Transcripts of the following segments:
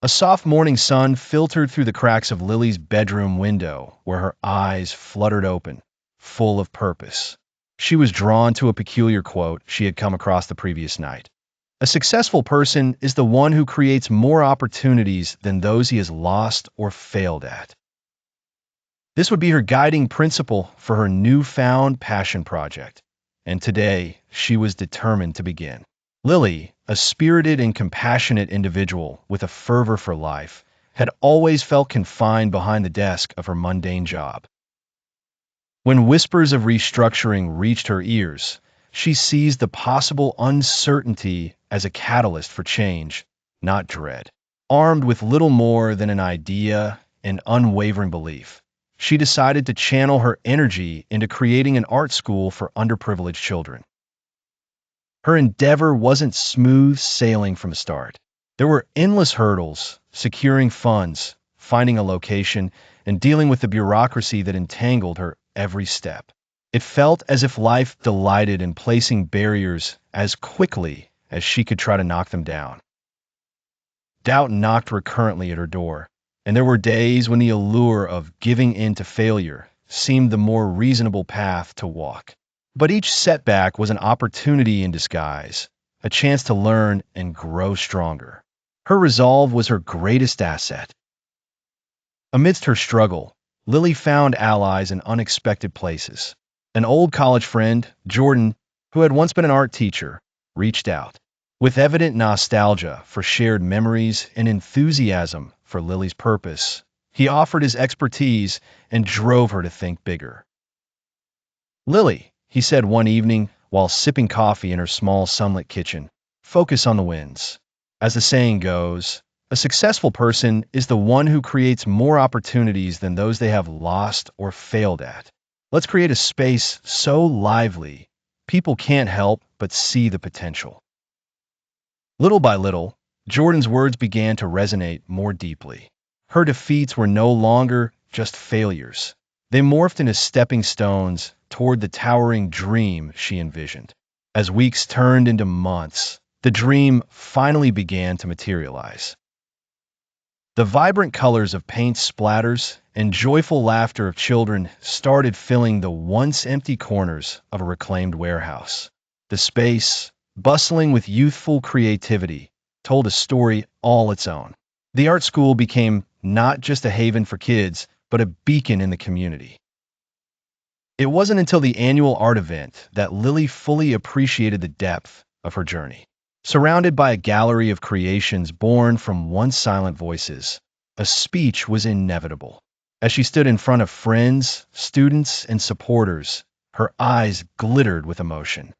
A soft morning sun filtered through the cracks of Lily's bedroom window, where her eyes fluttered open, full of purpose. She was drawn to a peculiar quote she had come across the previous night. A successful person is the one who creates more opportunities than those he has lost or failed at. This would be her guiding principle for her newfound passion project, and today she was determined to begin. Lily, a spirited and compassionate individual with a fervor for life, had always felt confined behind the desk of her mundane job. When whispers of restructuring reached her ears, she seized the possible uncertainty as a catalyst for change, not dread. Armed with little more than an idea and unwavering belief, she decided to channel her energy into creating an art school for underprivileged children. Her endeavor wasn't smooth sailing from the start. There were endless hurdles: securing funds, finding a location, and dealing with the bureaucracy that entangled her every step. It felt as if life delighted in placing barriers as quickly as she could try to knock them down. Doubt knocked recurrently at her door, and there were days when the allure of giving in to failure seemed the more reasonable path to walk. But each setback was an opportunity in disguise, a chance to learn and grow stronger. Her resolve was her greatest asset. Amidst her struggle, Lily found allies in unexpected places. An old college friend, Jordan, who had once been an art teacher, reached out. With evident nostalgia for shared memories and enthusiasm for Lily's purpose, he offered his expertise and drove her to think bigger. "Lily," he said one evening while sipping coffee in her small sunlit kitchen, "focus on the wins. As the saying goes, a successful person is the one who creates more opportunities than those they have lost or failed at. Let's create a space so lively, people can't help but see the potential." Little by little, Jordan's words began to resonate more deeply. Her defeats were no longer just failures. They morphed into stepping stones toward the towering dream she envisioned. As weeks turned into months, the dream finally began to materialize. The vibrant colors of paint splatters and joyful laughter of children started filling the once empty corners of a reclaimed warehouse. The space, bustling with youthful creativity, told a story all its own. The art school became not just a haven for kids, but a beacon in the community. It wasn't until the annual art event that Lily fully appreciated the depth of her journey. Surrounded by a gallery of creations born from once silent voices, a speech was inevitable. As she stood in front of friends, students, and supporters, her eyes glittered with emotion.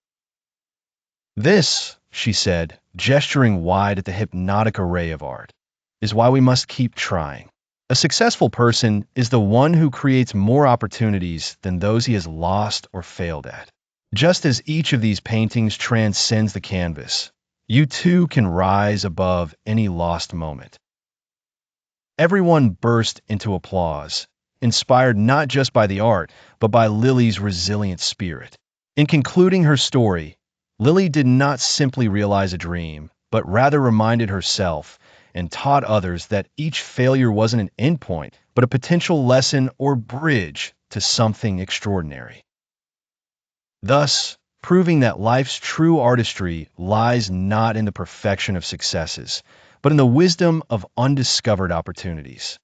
"This," she said, gesturing wide at the hypnotic array of art, "is why we must keep trying. A successful person is the one who creates more opportunities than those he has lost or failed at. Just as each of these paintings transcends the canvas, you too can rise above any lost moment." Everyone burst into applause, inspired not just by the art, but by Lily's resilient spirit. In concluding her story, Lily did not simply realize a dream, but rather reminded herself and taught others that each failure wasn't an endpoint, but a potential lesson or bridge to something extraordinary. Thus, proving that life's true artistry lies not in the perfection of successes, but in the wisdom of undiscovered opportunities.